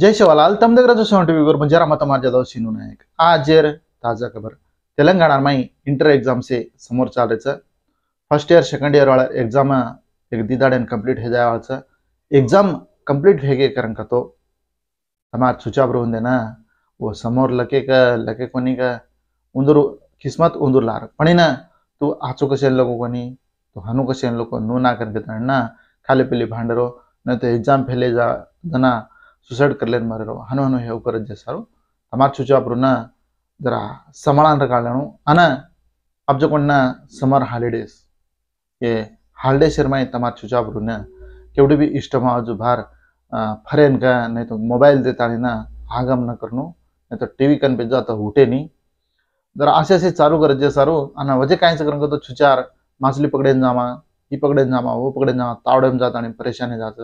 जय शिवालाल तम దగ్గర చూస్తున్న टीवी बंजारा मत जादव सीनू नायक आज ताजा खबर तेलंगाना में इंटर एग्जाम से समोर चाल रहे फर्स्ट ईयर सेकंड ईयर वाला एग्जाम एक दिदाड़न कंप्लीट हो जाए वाला एग्जाम कंप्लीट हेगे करन का तो हमार सुचाब्र होंदेना वो समोर लके कोनी का उंदर किस्मत उंदर लार पणिना तू आचो कसे लोगों कोनी तो हनु कसे लोग नो ना करके तणना खाली पिली भांडरो नहीं तो एग्जाम फेले जा जना सुसाइड करलेन मारेरो हनु हनु हे करत जेसारो हमार चुचाप्रुना जरा समाळान काढल्याणू अन अब जो कोणना समर हॉलिडेज ये हॉलिडे शर्मा तमार चुचाप्रुना केवढी भी इष्टमा जो भार फरेन का नहीं तो मोबाइल देता ना आगम न करनो नहीं तो टीवी कन पे जाता उठे नहीं जरा असे असे चालू करत जेसारो अन वजे कायच करन तो चुचार माछली पकडेन जामा ही पकडेन जामा वो पकडेन जामा तावडेम जाता आणि परेशानी जात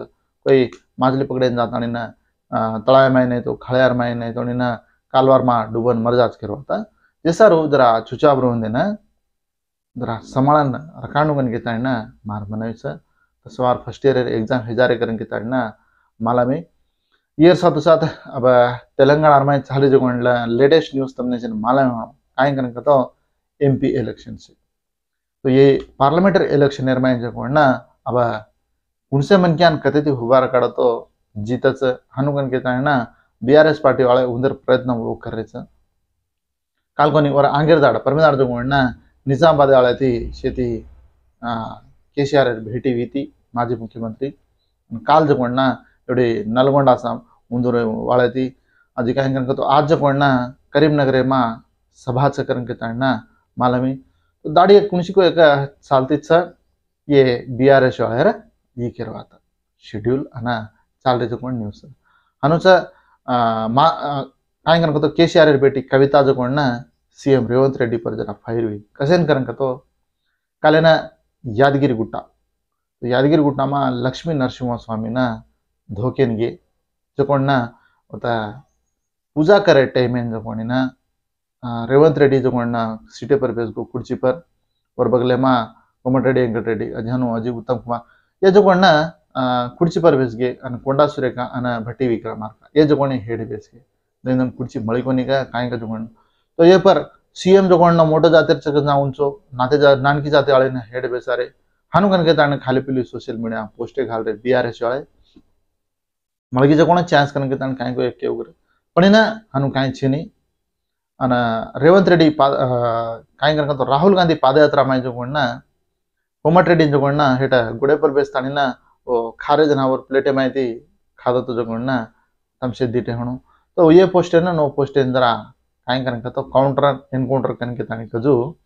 कोई माछली पकडेन जाता आणि ना तळाय माय नहीं तो खळ्यार माय नहीं तो ना कालवार मा डुबन मरजाच करवता जेसारो जरा चुचाब्र होंदेना जरा समाळन रकाणुगन घेताना मार मनायच तसवार फर्स्ट ईयर एग्जाम हेजारे करन घेताना मला में ईयर साथ साथ अब तेलंगाना में चालू जो लेटेस्ट न्यूज तमने से माला काय करन का तो एमपी इलेक्शन से तो ये पार्लियामेंट्री इलेक्शन में जो अब उनसे मन क्या कथे ती हुबार काढ तो जीतच हनुगन घेता ना बीआरएस पार्टी वाले उधर प्रयत्न वो कर रहे काल कोनी और आंगेर दाड़ परमेदार जो निजामाबाद वाले थी शेती केसीआर भेटी हुई थी माजी मुख्यमंत्री काल जो एवढे नलगोंडा आसाम उंदूर वाले थी आज काय तो आज जो करीमनगर में सभा करन घेता मालमी तो दाड़ी कुणसी को एक चालतीच ये बीआरएस वाले ये केरवाता शेड्यूल अना चाल रही जो न्यूज हनुच काय करन तो केसीआर बेटी कविता जो सीएम रेवंत रेड्डी पर जरा फायर हुई कसेन करन तो कालेना यादगिरी गुट्टा तो यादगिरी गुट्टा में लक्ष्मी नरसिंह स्वामी ना धोकेन गे जो होता पूजा करे टाइम जो रेवंत रेड्डी जो सीटे पर बेस गो कुर्सी पर और बगले में कोमट रेड्डी वेंकट रेड्डी अजहनु अजीब उत्तम कुमार ये जो कुर्सी पर बेस गे कोंडा सुरेखा अन भट्टी विक्रमार्का ये जो हेड बेस गे दिन कुर्सी मळी कोनी का काय का जो तो ये पर सीएम जो मोटो जाते ना उंचो नाते नानकी जाते वाले हेड बेसारे हनु कन के खाली पीली सोशल मीडिया पोस्टे घाल रहे बीआरएस वाले मळगी जो चांस कन के काय को एक केवगर पण ना हनु काय छेनी अन रेवंत रेड्डी काय करन तो राहुल गांधी पादयात्रा में जो कोमट रेड्डी जो हेटा गुड़े पर बेसता ना वो खारे जनावर प्लेटे में थी खाद तो जो तमसे दीटे हणु तो ये पोस्टे ना नो पोस्टे जरा काय करन तो काउंटर एनकाउंटर कन के कजू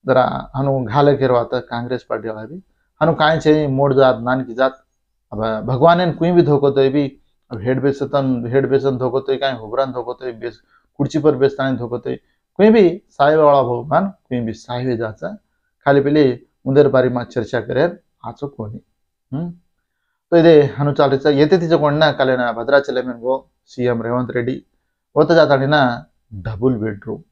जरा हनु घाले केरवाता कांग्रेस पार्टी वाला भी हनु काय छे मोड़ जात नान की जात अब भगवान कोई भी धोको तो भी अब हेड बेसन धोको तो काय हुबरन धोको तो बेस कुर्सी पर बेसता धोको तो कोई भी साहेब वाला भगवान कोई भी साहेब जाचा खाली पेली उंदर बारी में चर्चा करे आचो कोनी तो इधे हनु चाल रही येते तीजो कालेना भद्राचलम में गो सीएम रेवंत रेड्डी होता जाता ना डबल बेडरूम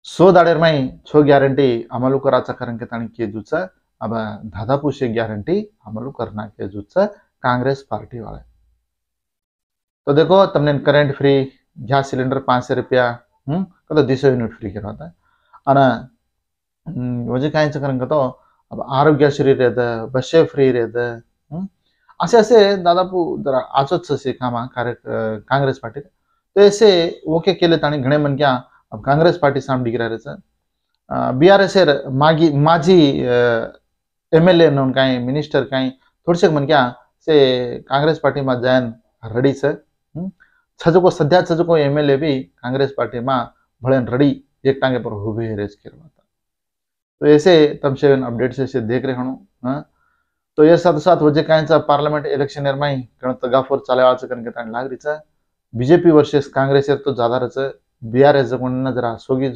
100 दाड़ेर में 6 ग्यारंटी अमलू कराचा करन के ताणी के जुचा अब धाधापुशे ग्यारंटी अमलू करना के जुचा कांग्रेस पार्टी वाले तो देखो तमने करंट फ्री गैस सिलेंडर 500 रुपया कतो 200 यूनिट फ्री करवाता है अना वजे काय करन तो अब आरोग्यश्री रहता बसे फ्री रहता असे असे दादापू जरा आचोच से कामा कार्य कांग्रेस पार्टी तो ऐसे ओके केले ताणी घणे मन क्या अब कांग्रेस पार्टी साम डिग रहे बीआरएस माजी एमएलए नोन काई मिनिस्टर काई थोड़से मन क्या से कांग्रेस पार्टी में जैन रेडी से छजको सद्या छजको एमएलए भी कांग्रेस पार्टी में भड़न रेडी एक टांगे पर हुबे रेस करवाता तो ऐसे तमसे अपडेट से देख रहे हूँ तो ये साथ साथ वजे कायचा पार्लियामेंट इलेक्शन में गण तगाफोर चालेवाच कन के लाग रही बीजेपी वर्सेस कांग्रेस तो ज्यादा रहे बीआरएस जरा सोगी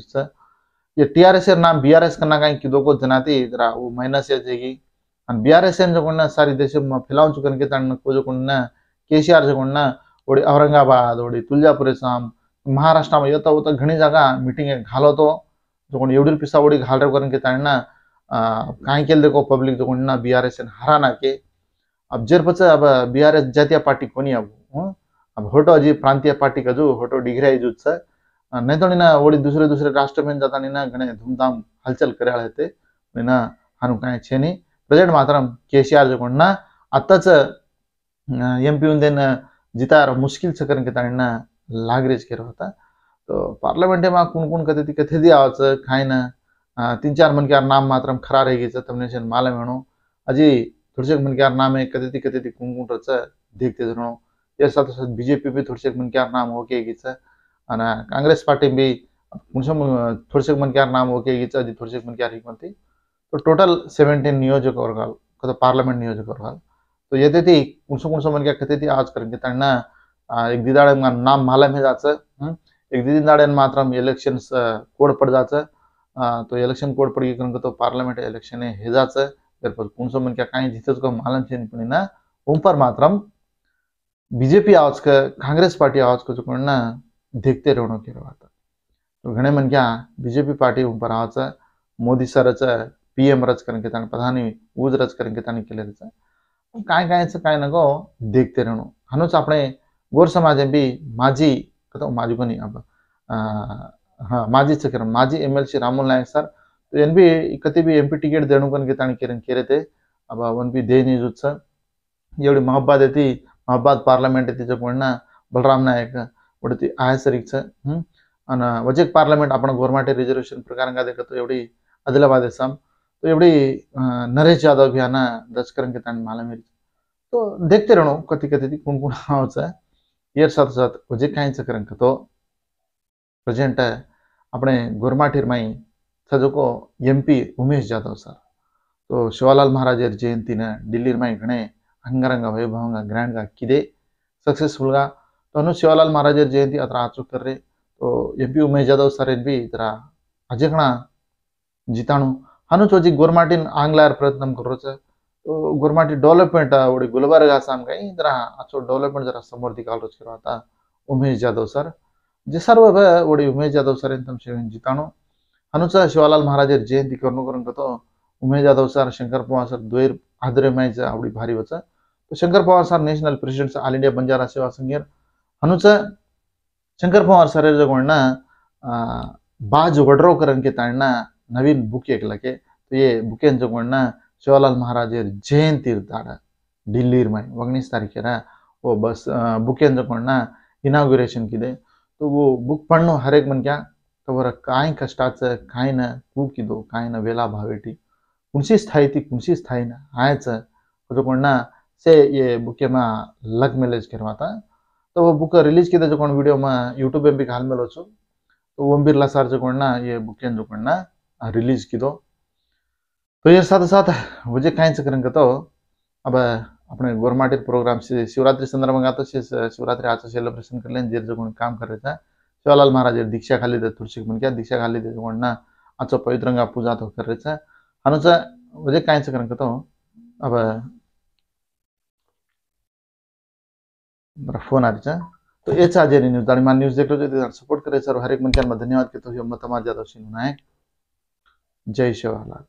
ये टीआरएस नाम बीआरएस करना कहीं कि को जनाती जरा वो माइनस जाएगी बीआरएस जो सारी देश में फैलाव चुकन के को जो केसीआर जो ओडी औरंगाबाद ओडी तुलजापुर साम महाराष्ट्र में येता होता घनी जगह मीटिंग घालो तो जो एवढी पिसा ओडी घाल रहे करन के कहीं के देखो पब्लिक जो बीआरएस हराना के अब जेर पच अब बीआरएस जातीय पार्टी कोनी अब अब होटो अजी प्रांतीय पार्टी का जो होटो डिग्री जुत से नहीं तो ना वोड़ी दूसरे दूसरे राष्ट्र में जाता ना घने धूमधाम हलचल करे थे ना हानु काय छेनी प्रेजेंट मात्रम केसीआर जो ना आत्ताच एमपी उंदेन जितार मुश्किल से करण के ताणीना लागरेज केला होता तो पार्लियामेंट में कोण कोण कथे दी आवाज खाय ना 3-4 मन के नाम मात्रम खरा रह गई तमने से मालूम है अजी थोड़े मन के नाम है कथे कोण कोण रच देखते जनो ये साथ साथ बीजेपी भी थोड़े मन के नाम होके गई कांग्रेस पार्टी भी थोड़े मन के नाम होके गई अजी थोड़े मन के हिकमती तो टोटल 17 नियोजक वर्गाल कदा पार्लियामेंट नियोजक वर्गाल तो येते ती कुणसो मन क्या कथे ती आज करके ताणना एक दिदाड़े नाम मालूम है जाचं एक दिन दाड़े मात्रम इलेक्शन कोड पड़ जाचं तो इलेक्शन कोड पड़ गई तो पार्लियामेंट इलेक्शन हे जाचं कुणसो मन क्या काई जीतच को मालूम छे पण ना ऊपर मात्रम बीजेपी आवाज का कांग्रेस पार्टी आवाज को जो ना देखते रहनो के रहा तो घणे मन क्या बीजेपी पार्टी ऊपर आवाज मोदी सरच पीएम रच करके ताने प्रधानी ऊज रच करके ताने केले रच काय काय नको देखते रहनो हनुच आपणे गोर समाज भी माजी कतो माजी को नहीं अब हाँ माजी से करम माजी एमएलसी रामुल नायक सर तो एन भी कति भी एमपी टिकट देणु कन के ताने केरन केरे थे अब वन भी दे नहीं जुत सर एवढी मोहब्बत येती मोहब्बत पार्लियामेंट येती जो कोण ना बलराम नायक उडती आहे सरीक छ अन वजेक पार्लियामेंट आपण गवर्नमेंट रिजर्वेशन प्रकार का देखो तो एवढी आदिलाबाद सम तो एवढी नरेश यादव भी आना दस करन के ताने मालूम है तो देखते रहनो कति कति कोण कोण आवच ये साथ साथ वजे काई करन तो प्रेजेंट अपने गोरमाठीर माई सजो को एमपी उमेश जाधव सर तो शिवालाल महाराज जयंती ने दिल्ली में घने अंगरंग वैभव ग्रैंड का किदे सक्सेसफुल गा तो अनु शिवालाल महाराज जयंती अतर आचुक कर रहे तो एमपी उमेश जाधव सर भी जरा अजकणा जिताणु हनु चोजी गोरमाटीन आंग्लार प्रयत्न करो तो गोरमाटी डेवलपमेंट वोडी गुलबर्ग आसाम का जरा आचो डेवलपमेंट जरा समोर दिखाल रोज करवाता उमेश जाधव सर जे सर्व वोडी उमेश यादव सर तम जिताणु हनुच शिवालाल महाराज जयंती करण तो उमेश यादव सर शंकर पवार सर द्वैर आदरे मैच आवड़ी भारी वच तो Shankar Pawar sir national president all India Banjara Seva संघेर हनुच शंकर पवार सर जगोणना बाज वडरो करण के ताणना नवीन बुक एक लगे तो ये बुकेन जगोणना शिवालाल महाराज जयंती दाड़ा दिल्ली में 19 तारीख वो बस बुकेन जगोणना इनाग्रेशन किदे तो वो बुक पढ़नो हर एक मन क्या तो वर काय कष्टाच काय न कूकिदो काय न वेला भावेटी कुणसी स्थायी न आयच जो कोणना से ये बुके में लग मैलेज करवाता तो वो बुक रिलीज किदे जो कोण वीडियो में यूट्यूब में भी घाल मेलो छु तो ओमबिरला सर जो कोणना ये बुकेन जो कोणना रिलीज किदो तो ये साथ साथ वजे काय करन तो अब अपने गोरमाटी प्रोग्राम से शिवरात्रि संदर्भ में तो शिवरात्रि आज सेलिब्रेशन कर लें जेर जो काम कर रहे थे शिवालाल महाराज दीक्षा खाली दे तुलसी मन क्या दीक्षा खाली दे ना आज पवित्रंगा पूजा तो कर रहे थे हनुच वजे काय करन तो अब फोन आ रही तो ये आज न्यूज दाड़ी मान न्यूज देख लो सपोर्ट करे सर हर एक मन क्या धन्यवाद कहते हो मत ज्यादा जय शिवालाल।